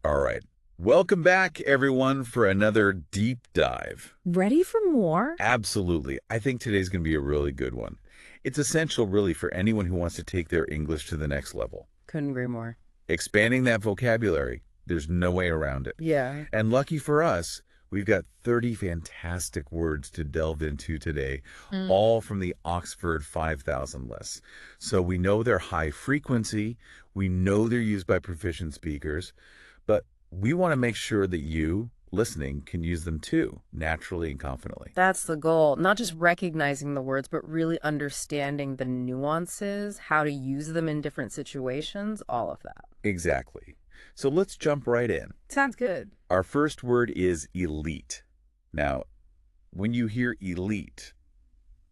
All right. Welcome back, everyone, for another deep dive. Ready for more? Absolutely. I think today's going to be a really good one. It's essential, really, for anyone who wants to take their English to the next level. Couldn't agree more. Expanding that vocabulary, there's no way around it. Yeah. And lucky for us, we've got 30 fantastic words to delve into today, all from the Oxford 5000 list. So we know they're high frequency, we know they're used by proficient speakers, but we want to make sure that you, listening, can use them too, naturally and confidently. That's the goal. Not just recognizing the words, but really understanding the nuances, how to use them in different situations, all of that. Exactly. So let's jump right in. Sounds good. Our first word is elite. Now, when you hear elite,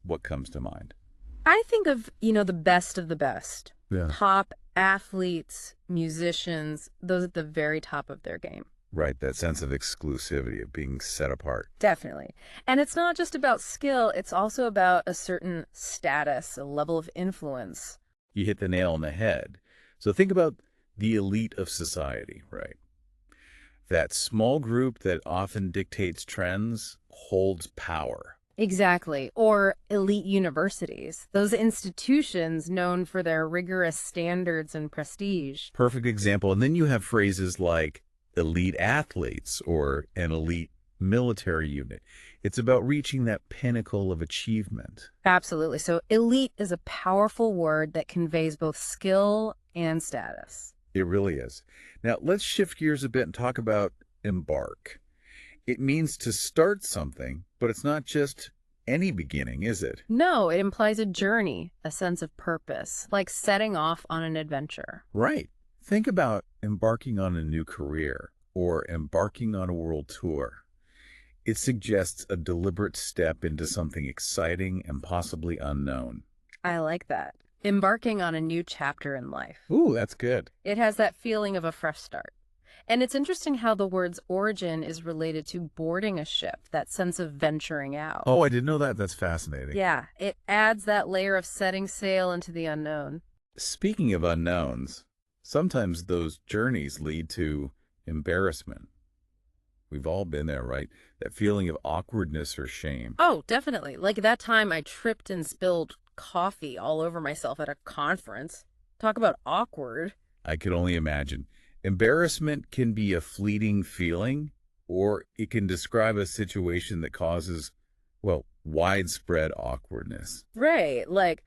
what comes to mind? I think of, the best of the best. Yeah. Top athletes, musicians, those at the very top of their game. Right, that sense of exclusivity, of being set apart. Definitely. And it's not just about skill, it's also about a certain status, a level of influence. You hit the nail on the head. So think about the elite of society, right? That small group that often dictates trends holds power. Exactly. Or elite universities, those institutions known for their rigorous standards and prestige. Perfect example. And then you have phrases like elite athletes or an elite military unit. It's about reaching that pinnacle of achievement. Absolutely. So elite is a powerful word that conveys both skill and status. It really is. Now, let's shift gears a bit and talk about embark. It means to start something, but it's not just any beginning, is it? No, it implies a journey, a sense of purpose, like setting off on an adventure. Right. Think about embarking on a new career or embarking on a world tour. It suggests a deliberate step into something exciting and possibly unknown. I like that. Embarking on a new chapter in life. Ooh, that's good. It has that feeling of a fresh start. And it's interesting how the word's origin is related to boarding a ship, that sense of venturing out. Oh, I didn't know that. That's fascinating. Yeah, it adds that layer of setting sail into the unknown. Speaking of unknowns, sometimes those journeys lead to embarrassment. We've all been there, right? That feeling of awkwardness or shame. Oh, definitely. Like that time I tripped and spilled coffee all over myself at a conference. Talk about awkward. I could only imagine. Embarrassment can be a fleeting feeling, or it can describe a situation that causes, widespread awkwardness. Right, like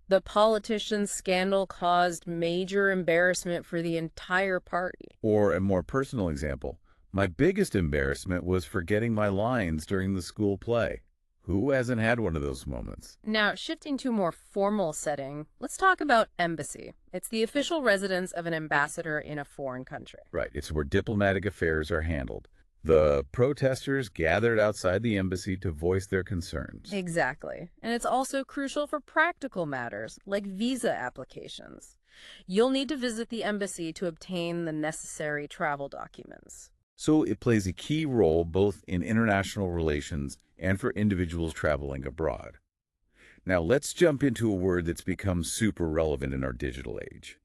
the politician's scandal caused major embarrassment for the entire party. Or a more personal example, my biggest embarrassment was forgetting my lines during the school play. Who hasn't had one of those moments? Now, shifting to a more formal setting, let's talk about embassy. It's the official residence of an ambassador in a foreign country. Right, it's where diplomatic affairs are handled. The protesters gathered outside the embassy to voice their concerns. Exactly. And it's also crucial for practical matters, like visa applications. You'll need to visit the embassy to obtain the necessary travel documents. So it plays a key role both in international relations and for individuals traveling abroad. Now let's jump into a word that's become super relevant in our digital age.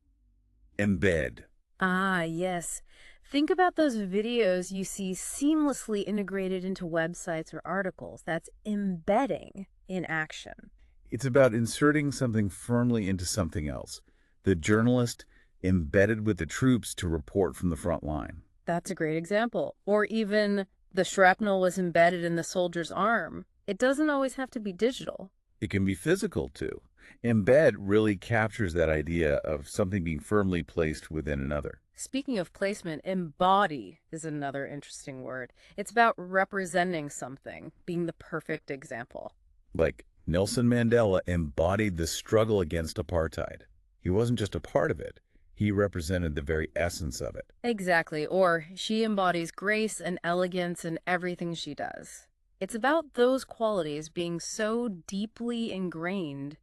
Embed. Ah, yes. Think about those videos you see seamlessly integrated into websites or articles. That's embedding in action. It's about inserting something firmly into something else. The journalist embedded with the troops to report from the front line. That's a great example. Or even the shrapnel was embedded in the soldier's arm. It doesn't always have to be digital. It can be physical, too. Embed really captures that idea of something being firmly placed within another. Speaking of placement, embody is another interesting word. It's about representing something, being the perfect example. Like Nelson Mandela embodied the struggle against apartheid. He wasn't just a part of it. He represented the very essence of it. Exactly. Or she embodies grace and elegance in everything she does. It's about those qualities being so deeply ingrained,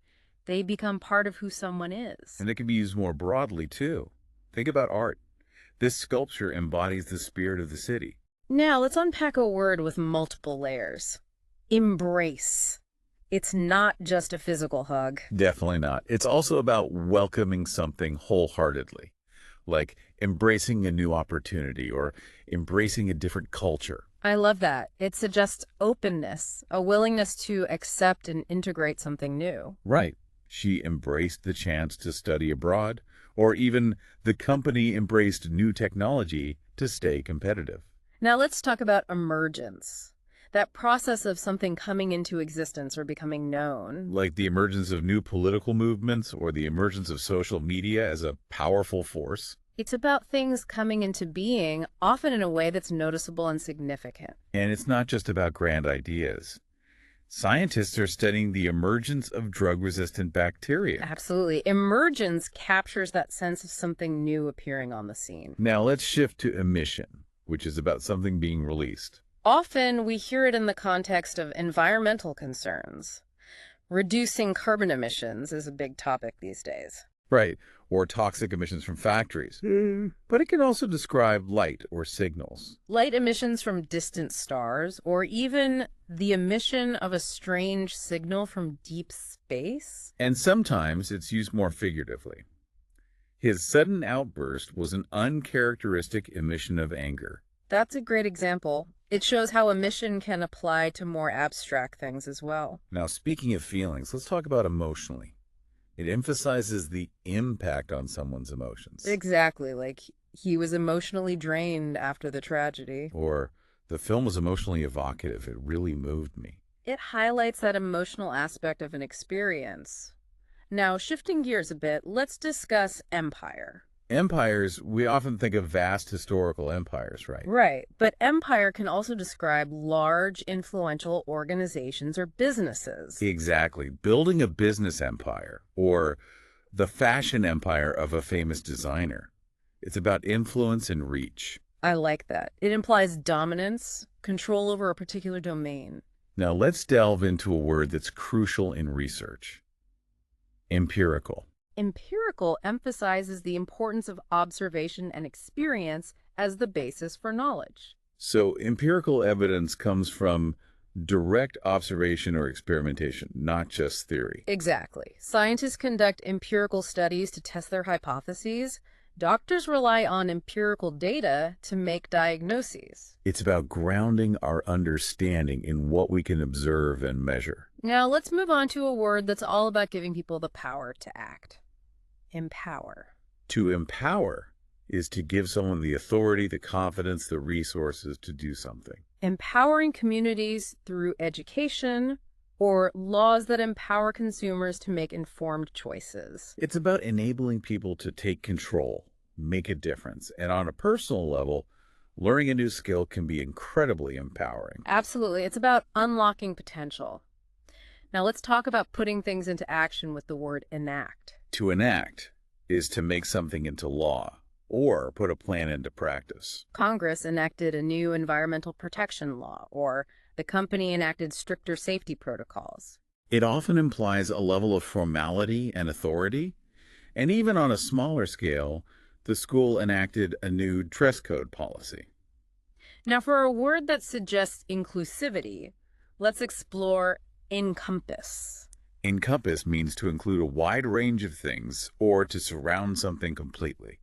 they become part of who someone is. And it can be used more broadly, too. Think about art. This sculpture embodies the spirit of the city. Now, let's unpack a word with multiple layers. Embrace. It's not just a physical hug. Definitely not. It's also about welcoming something wholeheartedly. like embracing a new opportunity or embracing a different culture. I love that. It suggests openness, a willingness to accept and integrate something new. Right. She embraced the chance to study abroad, or even the company embraced new technology to stay competitive. Now let's talk about emergence, that process of something coming into existence or becoming known. Like the emergence of new political movements or the emergence of social media as a powerful force. It's about things coming into being, often in a way that's noticeable and significant. And it's not just about grand ideas. Scientists are studying the emergence of drug-resistant bacteria. Absolutely. Emergence captures that sense of something new appearing on the scene. Now let's shift to emission, which is about something being released. Often we hear it in the context of environmental concerns. Reducing carbon emissions is a big topic these days. Right, or toxic emissions from factories. But it can also describe light or signals. Light emissions from distant stars, or even the emission of a strange signal from deep space. And sometimes it's used more figuratively. His sudden outburst was an uncharacteristic emission of anger. That's a great example. It shows how emission can apply to more abstract things as well. Now, speaking of feelings, let's talk about emotionally. It emphasizes the impact on someone's emotions. Exactly, like he was emotionally drained after the tragedy. Or the film was emotionally evocative. It really moved me. It highlights that emotional aspect of an experience. Now, shifting gears a bit, let's discuss empire. Empires, we often think of vast historical empires, right? Right, but empire can also describe large, influential organizations or businesses. Exactly. Building a business empire or the fashion empire of a famous designer. It's about influence and reach. I like that. It implies dominance, control over a particular domain. Now let's delve into a word that's crucial in research. Empirical. Empirical emphasizes the importance of observation and experience as the basis for knowledge. So empirical evidence comes from direct observation or experimentation, not just theory. Exactly. Scientists conduct empirical studies to test their hypotheses. Doctors rely on empirical data to make diagnoses. It's about grounding our understanding in what we can observe and measure. Now let's move on to a word that's all about giving people the power to act. Empower. To empower is to give someone the authority, the confidence, the resources to do something. Empowering communities through education or laws that empower consumers to make informed choices. It's about enabling people to take control, make a difference, and on a personal level, learning a new skill can be incredibly empowering. Absolutely. It's about unlocking potential. Now let's talk about putting things into action with the word enact. To enact is to make something into law or put a plan into practice. Congress enacted a new environmental protection law, or the company enacted stricter safety protocols. It often implies a level of formality and authority, and even on a smaller scale, the school enacted a new dress code policy. Now, for a word that suggests inclusivity, let's explore encompass. Encompass means to include a wide range of things or to surround something completely.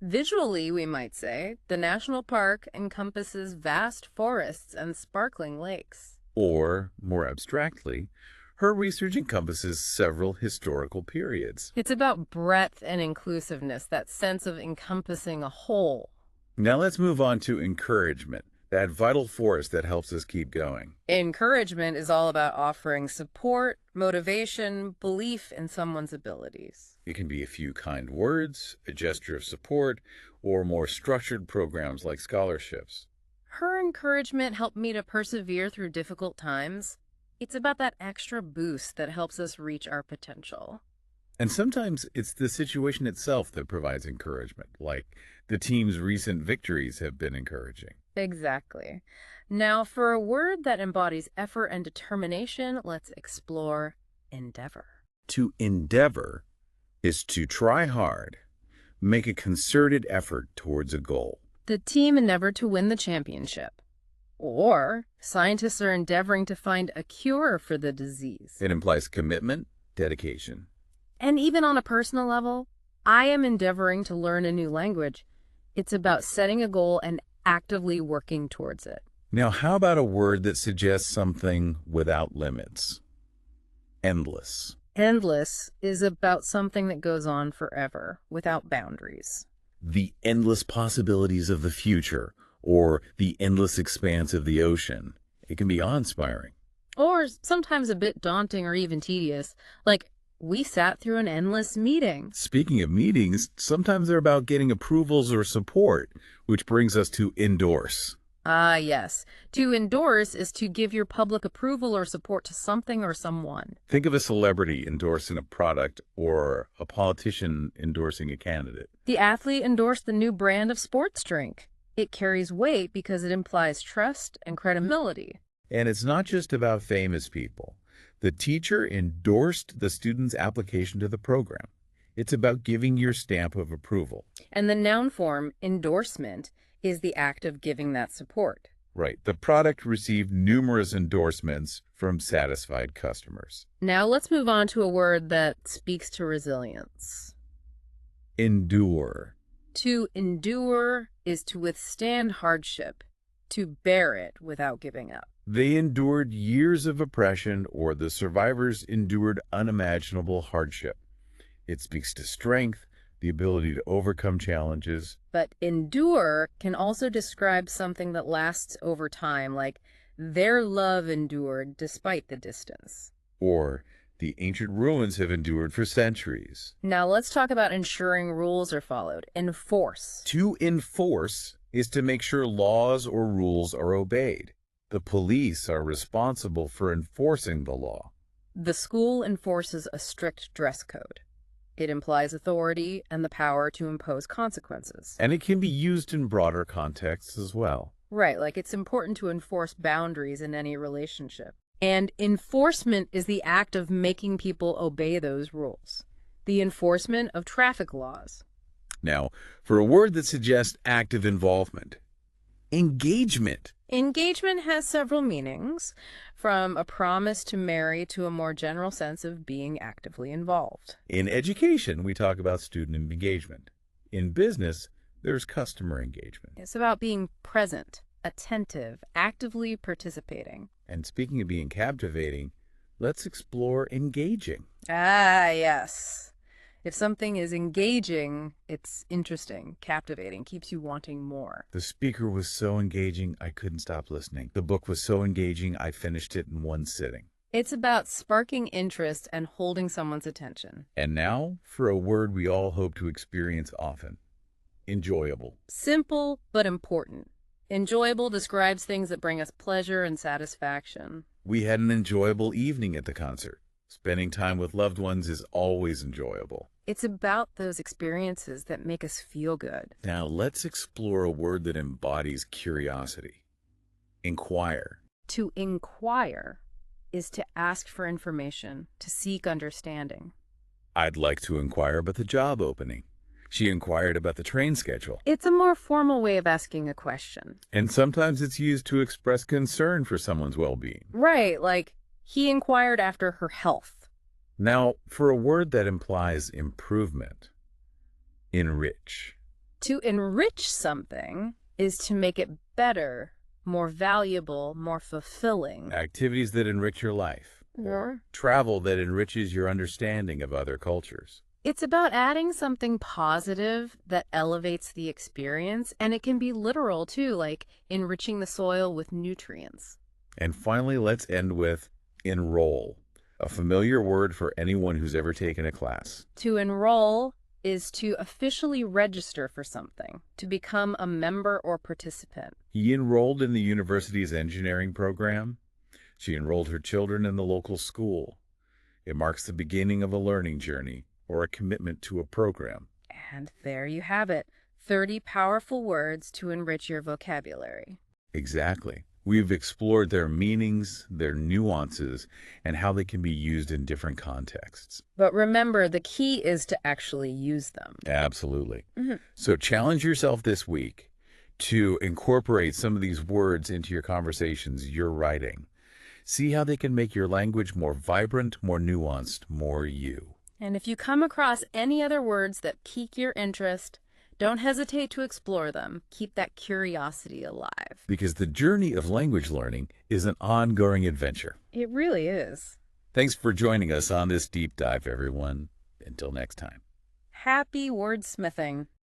Visually, we might say, the national park encompasses vast forests and sparkling lakes. Or, more abstractly, her research encompasses several historical periods. It's about breadth and inclusiveness, that sense of encompassing a whole. Now let's move on to encouragement, that vital force that helps us keep going. Encouragement is all about offering support, motivation, belief in someone's abilities. It can be a few kind words, a gesture of support, or more structured programs like scholarships. Her encouragement helped me to persevere through difficult times. It's about that extra boost that helps us reach our potential. And sometimes it's the situation itself that provides encouragement, like the team's recent victories have been encouraging. Exactly. Now, for a word that embodies effort and determination, let's explore endeavor. To endeavor is to try hard, make a concerted effort towards a goal. The team endeavored to win the championship. Or scientists are endeavoring to find a cure for the disease. It implies commitment, dedication. And even on a personal level, I am endeavoring to learn a new language. It's about setting a goal and actively working towards it. Now, how about a word that suggests something without limits? Endless. Endless is about something that goes on forever, without boundaries. The endless possibilities of the future, or the endless expanse of the ocean. It can be awe-inspiring. Or sometimes a bit daunting or even tedious, like we sat through an endless meeting. Speaking of meetings, sometimes they're about getting approvals or support, which brings us to endorse. Ah, yes. To endorse is to give your public approval or support to something or someone. Think of a celebrity endorsing a product or a politician endorsing a candidate. The athlete endorsed the new brand of sports drink. It carries weight because it implies trust and credibility. And it's not just about famous people. The teacher endorsed the student's application to the program. It's about giving your stamp of approval. And the noun form, endorsement, is the act of giving that support. Right. The product received numerous endorsements from satisfied customers. Now let's move on to a word that speaks to resilience. Endure. To endure is to withstand hardship, to bear it without giving up. They endured years of oppression, or the survivors endured unimaginable hardship. It speaks to strength, the ability to overcome challenges. But endure can also describe something that lasts over time, like their love endured despite the distance. Or the ancient ruins have endured for centuries. Now let's talk about ensuring rules are followed. Enforce. To enforce is to make sure laws or rules are obeyed. The police are responsible for enforcing the law. The school enforces a strict dress code. It implies authority and the power to impose consequences. And it can be used in broader contexts as well. Right, like it's important to enforce boundaries in any relationship. And enforcement is the act of making people obey those rules. The enforcement of traffic laws. Now, for a word that suggests active involvement, engagement. Engagement has several meanings, from a promise to marry to a more general sense of being actively involved. In education, we talk about student engagement. In business, there's customer engagement. It's about being present, attentive, actively participating. And speaking of being captivating, let's explore engaging. Ah, yes. If something is engaging, it's interesting, captivating, keeps you wanting more. The speaker was so engaging, I couldn't stop listening. The book was so engaging, I finished it in one sitting. It's about sparking interest and holding someone's attention. And now, for a word we all hope to experience often. Enjoyable. Simple, but important. Enjoyable describes things that bring us pleasure and satisfaction. We had an enjoyable evening at the concert. Spending time with loved ones is always enjoyable. It's about those experiences that make us feel good. Now let's explore a word that embodies curiosity. Inquire. To inquire is to ask for information, to seek understanding. I'd like to inquire about the job opening. She inquired about the train schedule. It's a more formal way of asking a question. And sometimes it's used to express concern for someone's well-being. Right, like he inquired after her health. Now, for a word that implies improvement, enrich. To enrich something is to make it better, more valuable, more fulfilling. Activities that enrich your life. Or travel that enriches your understanding of other cultures. It's about adding something positive that elevates the experience, and it can be literal too, like enriching the soil with nutrients. And finally, let's end with enroll, a familiar word for anyone who's ever taken a class. To enroll is to officially register for something, to become a member or participant. He enrolled in the university's engineering program. She enrolled her children in the local school. It marks the beginning of a learning journey or a commitment to a program. And there you have it, 30 powerful words to enrich your vocabulary. Exactly. We've explored their meanings, their nuances, and how they can be used in different contexts. But remember, the key is to actually use them. Absolutely. So challenge yourself this week to incorporate some of these words into your conversations you're writing. See how they can make your language more vibrant, more nuanced, more you. And if you come across any other words that pique your interest, don't hesitate to explore them. Keep that curiosity alive. Because the journey of language learning is an ongoing adventure. It really is. Thanks for joining us on this deep dive, everyone. Until next time. Happy wordsmithing.